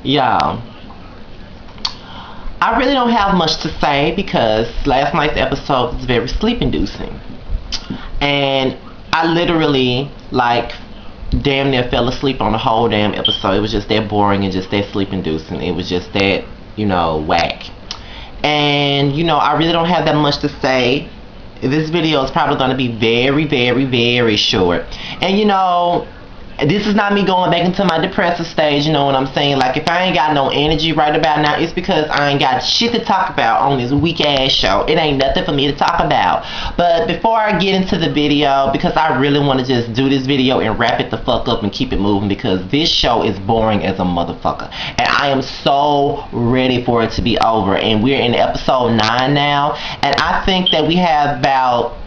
Y'all, I really don't have much to say because last night's episode was very sleep inducing. And I literally, like, damn near fell asleep on the whole damn episode. It was just that boring and just that sleep inducing. It was just that, whack. And, I really don't have that much to say. This video is probably going to be very, very, very short. And, this is not me going back into my depressive stage, you know what I'm saying? Like, if I ain't got no energy right about now, it's because I ain't got shit to talk about on this weak ass show. It ain't nothing for me to talk about. But before I get into the video, because I really want to just do this video and wrap it the fuck up and keep it moving, because this show is boring as a motherfucker. And I am so ready for it to be over. And we're in episode 9 now. And I think that we have about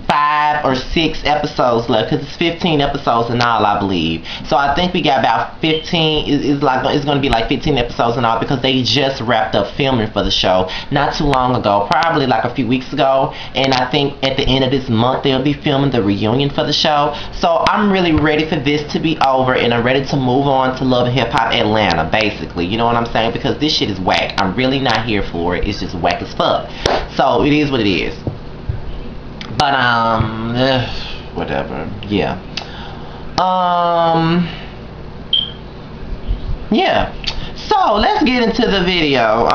5 or 6 episodes left, because it's 15 episodes in all, I believe. So I think we got about 15. It's going to be like 15 episodes in all, because they just wrapped up filming for the show not too long ago, probably like a few weeks ago. And I think at the end of this month they'll be filming the reunion for the show. So I'm really ready for this to be over, and I'm ready to move on to Love and Hip Hop Atlanta, basically. You know what I'm saying? Because this shit is whack. I'm really not here for it. It's just whack as fuck. So it is what it is. But, whatever, yeah. Yeah. So, let's get into the video.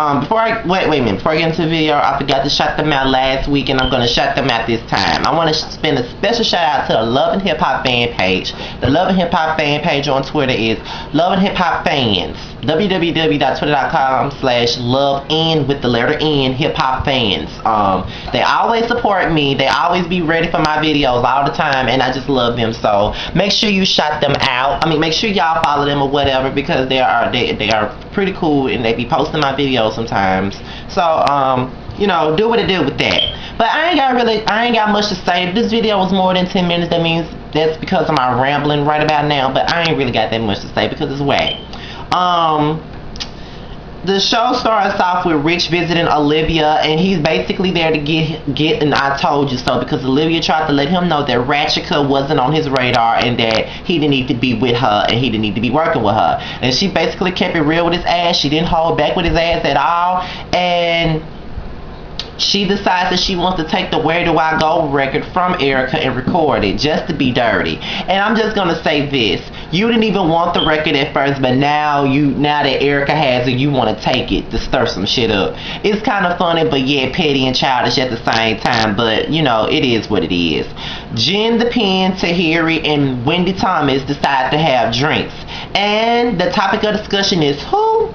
Wait a minute. Before I get into the video, I forgot to shout them out last week, and I'm going to shout them out this time. I want to spend a special shout out to the Love and Hip Hop fan page. The Love and Hip Hop fan page on Twitter is Love and Hip Hop Fans. www.twitter.com/love and with the letter N hip hop fans. They always support me. They always be ready for my videos all the time, and I just love them. So make sure you shout them out. I mean, make sure y'all follow them or whatever, because they are pretty cool, and they be posting my videos sometimes. So do what it do with that. But I ain't got much to say. This video was more than 10 minutes. That means that's because of my rambling right about now. But I ain't really got that much to say because it's whack. The show starts off with Rich visiting Olivia, and he's basically there to get an I told you so, because Olivia tried to let him know that Ratchika wasn't on his radar, and that he didn't need to be with her, and he didn't need to be working with her. And she basically kept it real with his ass. She didn't hold back with his ass at all. And she decides that she wants to take the Where Do I Go record from Erica and record it just to be dirty. And I'm just gonna say this: you didn't even want the record at first, but now that Erica has it, you want to take it to stir some shit up. It's kind of funny, but yeah, petty and childish at the same time. But it is what it is. Jen the Pen, Tahiri, and Wendy Thomas decide to have drinks, and the topic of discussion is who?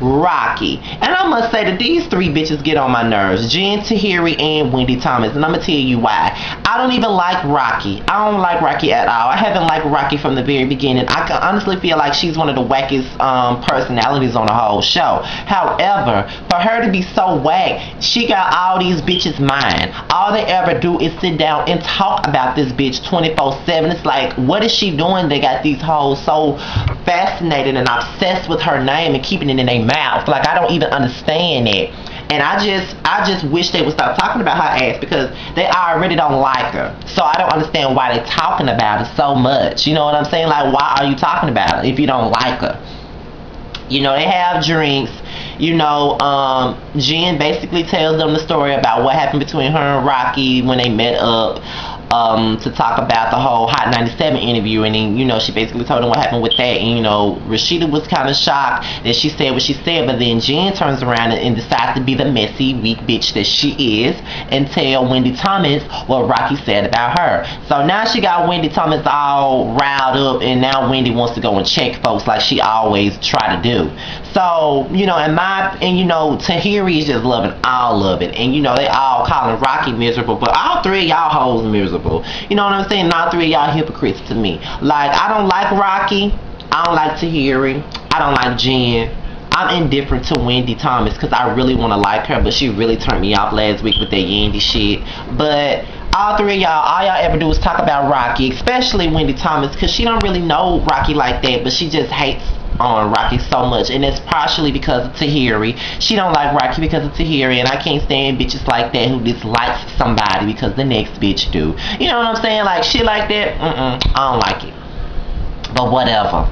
Rocky. And I must say that these 3 bitches get on my nerves: Jen, Tahiri, and Wendy Thomas. And I'm gonna tell you why. I don't even like Rocky. I don't like Rocky at all. I haven't liked Rocky from the very beginning. I can honestly feel like she's one of the wackest personalities on the whole show. However, for her to be so whack, she got all these bitches' mind. All they ever do is sit down and talk about this bitch 24/7. It's like, what is she doing? They got these hoes so fascinated and obsessed with her name and keeping it in their mouth. Like, I don't even understand it. And I just wish they would stop talking about her ass, because they already don't like her. So I don't understand why they're talking about it so much. You know what I'm saying? Like, why are you talking about it if you don't like her? They have drinks. Jen basically tells them the story about what happened between her and Rocky when they met up. To talk about the whole Hot 97 interview, and then she basically told him what happened with that. And Rashida was kind of shocked that she said what she said, but then Jen turns around and decides to be the messy, weak bitch that she is, and tell Wendy Thomas what Rocky said about her. So now she got Wendy Thomas all riled up, and now Wendy wants to go and check folks like she always try to do. So Tahiri is just loving all of it, and they all calling Rocky miserable, but all 3 of y'all hoes miserable. You know what I'm saying? All 3 of y'all hypocrites to me. Like, I don't like Rocky. I don't like Tahiri. I don't like Jen. I'm indifferent to Wendy Thomas because I really want to like her, but she really turned me off last week with that Yandy shit. But all 3 of y'all, all y'all ever do is talk about Rocky, especially Wendy Thomas, because she don't really know Rocky like that, but she just hates on Rocky so much, and it's partially because of Tahiri. She don't like Rocky because of Tahiri, and I can't stand bitches like that who dislikes somebody because the next bitch do. You know what I'm saying? Like, shit like that, I don't like it. But whatever.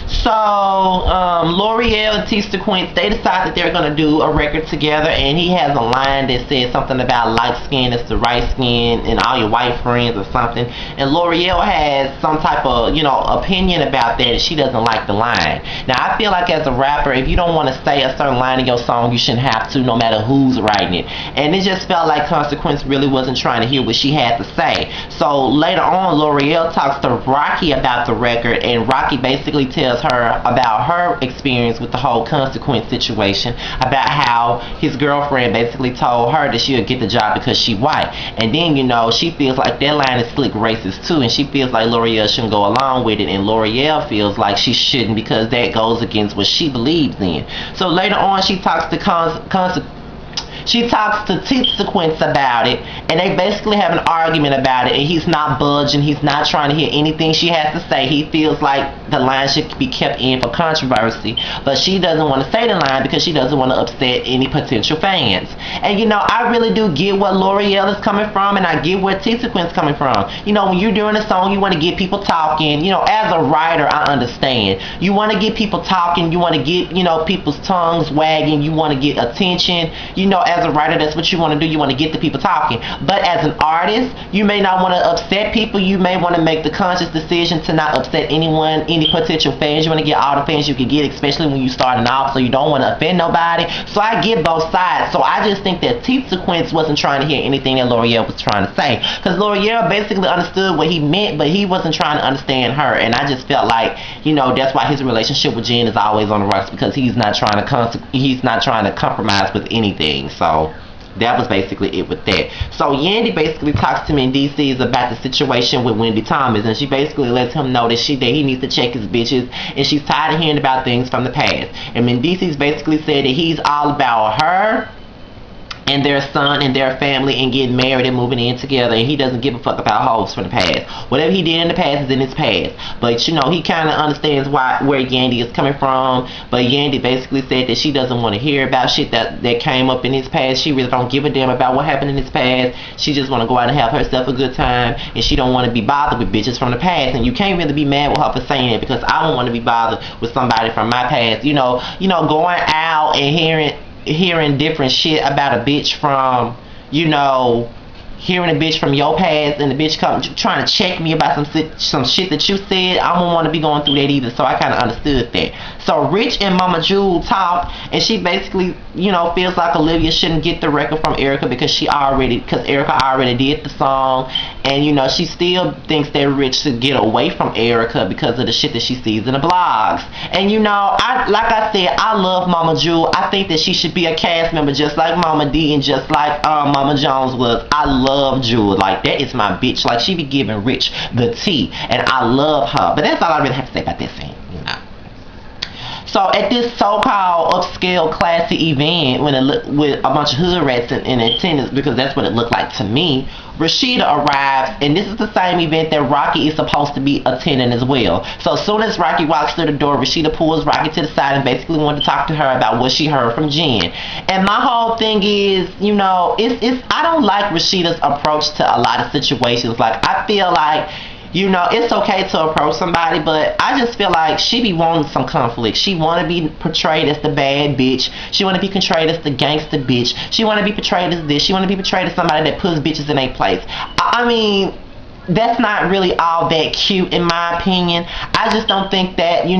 So, L'Oreal and T Sequence, they decide that they're going to do a record together, and he has a line that says something about light skin is the right skin and all your white friends or something. And L'Oreal has some type of, opinion about that, and she doesn't like the line. Now, I feel like as a rapper, if you don't want to say a certain line in your song, you shouldn't have to, no matter who's writing it. And it just felt like Consequence really wasn't trying to hear what she had to say. So later on, L'Oreal talks to Rocky about the record, and Rocky basically tells her about her experience with the whole Consequence situation, about how his girlfriend basically told her that she'll get the job because she white. And then, she feels like that line is slick racist too, and she feels like L'Oreal shouldn't go along with it, and L'Oreal feels like she shouldn't because that goes against what she believes in. So later on, she talks to she talks to T Sequence about it, and they basically have an argument about it, and he's not budging. He's not trying to hear anything she has to say. He feels like the line should be kept in for controversy, but she doesn't want to say the line because she doesn't want to upset any potential fans. And I really do get what L'Oreal is coming from, and I get where T Sequence is coming from. When you're doing a song, you want to get people talking. As a writer, I understand. You want to get people talking. You want to get, people's tongues wagging. You want to get attention. As a writer, that's what you want to do. You want to get the people talking. But as an artist, you may not want to upset people. You may want to make the conscious decision to not upset anyone, any potential fans. You want to get all the fans you can get, especially when you're starting off, so you don't want to offend nobody. So I get both sides. So I just think that T Sequence wasn't trying to hear anything that L'Oreal was trying to say, because L'Oreal basically understood what he meant, but he wasn't trying to understand her. And I just felt like, that's why his relationship with Jen is always on the rocks, because he's not trying to compromise with anything. So that was basically it with that. So Yandy basically talks to Mendeecees about the situation with Wendy Thomas, and she basically lets him know that he needs to check his bitches, and she's tired of hearing about things from the past. And Mendeecees basically said that he's all about her and their son and their family and getting married and moving in together, and he doesn't give a fuck about hoes from the past. Whatever he did in the past is in his past. But he kind of understands where Yandy is coming from. But Yandy basically said that she doesn't want to hear about shit that came up in his past. She really don't give a damn about what happened in his past. She just want to go out and have herself a good time, and she don't want to be bothered with bitches from the past. And you can't really be mad with her for saying it, because I don't want to be bothered with somebody from my past. Going out and hearing different shit about a bitch from, hearing a bitch from your past, and the bitch come trying to check me about some shit that you said. I don't want to be going through that either. So I kind of understood that. So Rich and Mama Jewel talk, and she basically, feels like Olivia shouldn't get the record from Erica because Erica already did the song, and she still thinks that Rich should get away from Erica because of the shit that she sees in the blogs. And like I said, I love Mama Jewel. I think that she should be a cast member just like Mama D and just like Mama Jones was. I love Jewel. Like, that is my bitch. Like, she be giving Rich the tea, and I love her. But that's all I really have to say about this scene. So at this so-called upscale classy event, with a bunch of hood rats in attendance, because that's what it looked like to me, Rashida arrives, and this is the same event that Rocky is supposed to be attending as well. So as soon as Rocky walks through the door, Rashida pulls Rocky to the side and basically wanted to talk to her about what she heard from Jen. And my whole thing is, I don't like Rashida's approach to a lot of situations. Like, I feel like, it's okay to approach somebody, but I just feel like she be wanting some conflict. She want to be portrayed as the bad bitch. She want to be portrayed as the gangster bitch. She want to be portrayed as this. She want to be portrayed as somebody that puts bitches in their place. I mean, that's not really all that cute in my opinion. I just don't think that, you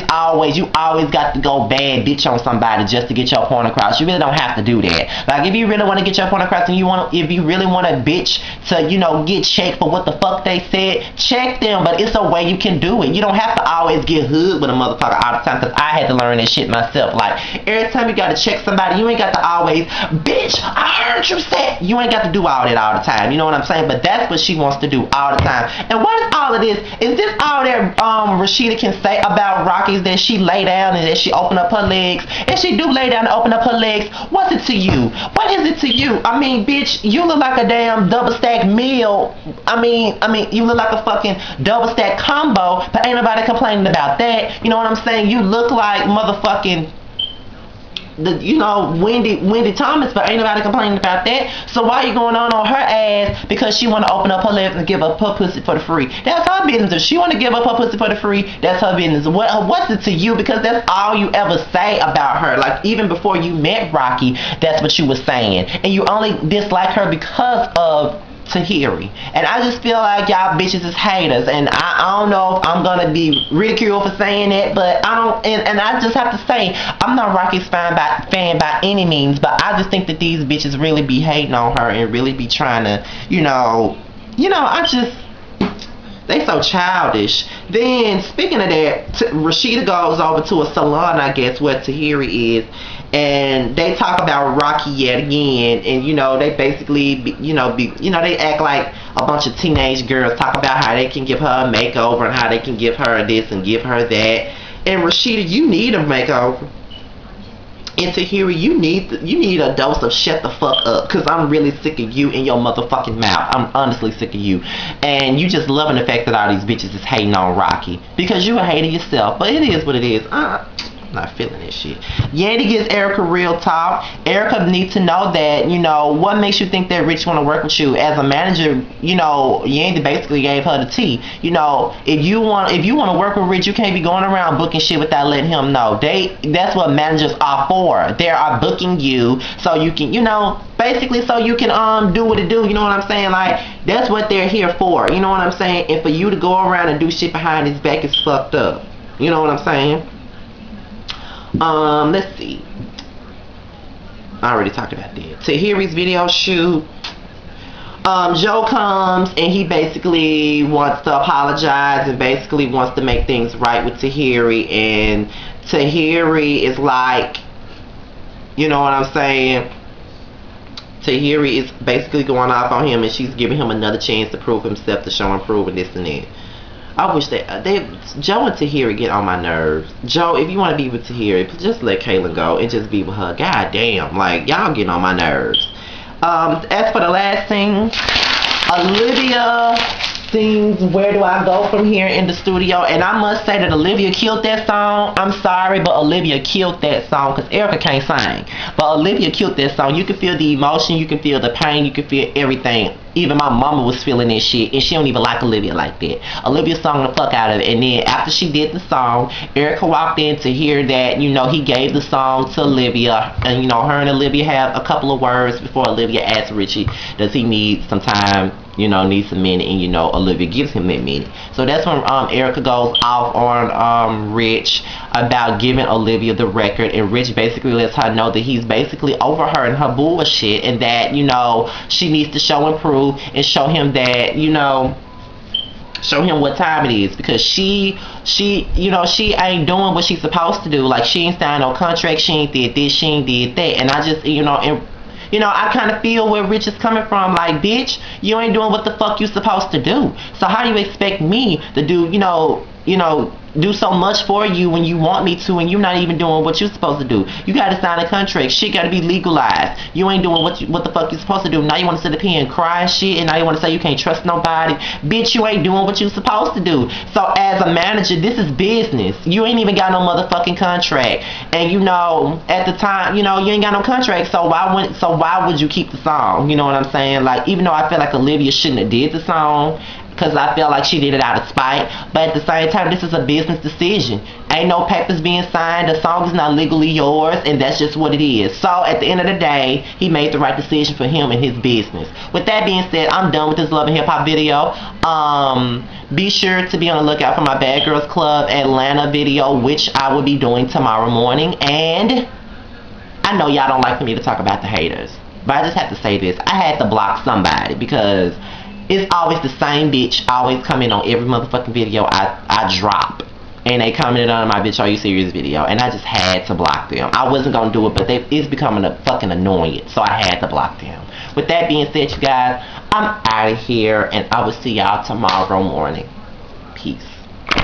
always got to go bad bitch on somebody just to get your point across. You really don't have to do that. Like, if you really want to get your point across, and if you really want a bitch to, get checked for what the fuck they said, check them. But it's a way you can do it. You don't have to always get hood with a motherfucker all the time, because I had to learn that shit myself. Like, every time you got to check somebody, you ain't got to always, bitch, I heard you say. You ain't got to do all that all the time. You know what I'm saying? But that's what she wants to do all the time. And what is all of this? Is this all that Rashida can say about Rocky, that she lay down and that she open up her legs? And she do lay down and open up her legs. What's it to you? What is it to you? I mean, bitch, you look like a damn double stack meal. I mean, you look like a fucking double stack combo, but ain't nobody complaining about that. You know what I'm saying? You look like motherfucking Wendy Thomas, but ain't nobody complaining about that. So why are you going on her ass because she want to open up her lips and give up her pussy for the free? That's her business. If she want to give up her pussy for the free, that's her business. What's it to you? Because that's all you ever say about her. Like, even before you met Rocky, that's what you was saying, and you only dislike her because of Tahiri. And I just feel like y'all bitches is haters, and I don't know if I'm gonna be ridiculed for saying that, but I don't, and I just have to say, I'm not Rocky's fan by any means, but I just think that these bitches really be hating on her and really be trying to, they so childish. Then, speaking of that, Rashida goes over to a salon, I guess, where Tahiri is, and they talk about Rocky yet again, and they basically they act like a bunch of teenage girls, talk about how they can give her a makeover and how they can give her this and give her that. And Rashida, you need a makeover. And Tahiri, you need a dose of shut the fuck up, because I'm really sick of you in your motherfucking mouth. I'm honestly sick of you. And you just loving the fact that all these bitches is hating on Rocky, because you a hater yourself. But it is what it is. I'm not feeling this shit. Yandy gives Erica real talk. Erica needs to know that, what makes you think that Rich want to work with you? As a manager, Yandy basically gave her the tea. If you want to work with Rich, you can't be going around booking shit without letting him know. That's what managers are for. They are booking you so you can, basically so you can do what it do. You know what I'm saying? Like, that's what they're here for. You know what I'm saying? And for you to go around and do shit behind his back is fucked up. You know what I'm saying? Let's see. I already talked about that. Tahiri's video shoot. Joe comes and he basically wants to apologize and basically wants to make things right with Tahiri, and Tahiri is like, you know what I'm saying? Tahiri is basically going off on him, and she's giving him another chance to prove himself, to show and prove, and this and that. I wish Joe and Tahiri get on my nerves. Joe, if you want to be with Tahiri, just let Kayla go and just be with her. God damn, like, y'all getting on my nerves. As for the last thing, Olivia sings Where Do I Go From Here in the studio, and I must say that Olivia killed that song. I'm sorry, but Olivia killed that song, because Erica can't sing, but Olivia killed that song. You can feel the emotion, you can feel the pain, you can feel everything. Even my mama was feeling this shit, and she don't even like Olivia like that. Olivia sung the fuck out of it, and then after she did the song, Erica walked in to hear that, he gave the song to Olivia, and her and Olivia have a couple of words before Olivia asked Richie, does he need some time, needs a minute, and Olivia gives him that minute. So that's when Erica goes off on Rich about giving Olivia the record, and Rich basically lets her know that he's basically over her and her bullshit, and that she needs to show and prove and show him that show him what time it is, because she ain't doing what she's supposed to do. Like, she ain't signed no contract, she ain't did this, she ain't did that. And I just I kind of feel where Rich is coming from. Like, bitch, you ain't doing what the fuck you supposed to do. So how do you expect me to do, do so much for you when you want me to, and you're not even doing what you're supposed to do? You got to sign a contract. Shit got to be legalized. You ain't doing what the fuck you're supposed to do. Now you want to sit up here and cry and shit, and now you want to say you can't trust nobody. Bitch, you ain't doing what you're supposed to do. So as a manager, this is business. You ain't even got no motherfucking contract, and at the time, you ain't got no contract. So why would you keep the song? You know what I'm saying? Like, even though I feel like Olivia shouldn't have did the song, because I feel like she did it out of spite, but at the same time, this is a business decision. Ain't no papers being signed, the song is not legally yours, and that's just what it is. So at the end of the day, he made the right decision for him and his business. With that being said, I'm done with this Love and Hip Hop video. Be sure to be on the lookout for my Bad Girls Club Atlanta video, which I will be doing tomorrow morning. And I know y'all don't like for me to talk about the haters, but I just have to say this. I had to block somebody, because it's always the same bitch always coming on every motherfucking video I drop, and they commented on my Bitch Are You Serious video, and I just had to block them. I wasn't gonna do it, but it's becoming a fucking annoyance, so I had to block them. With that being said, you guys, I'm out of here, and I will see y'all tomorrow morning. Peace.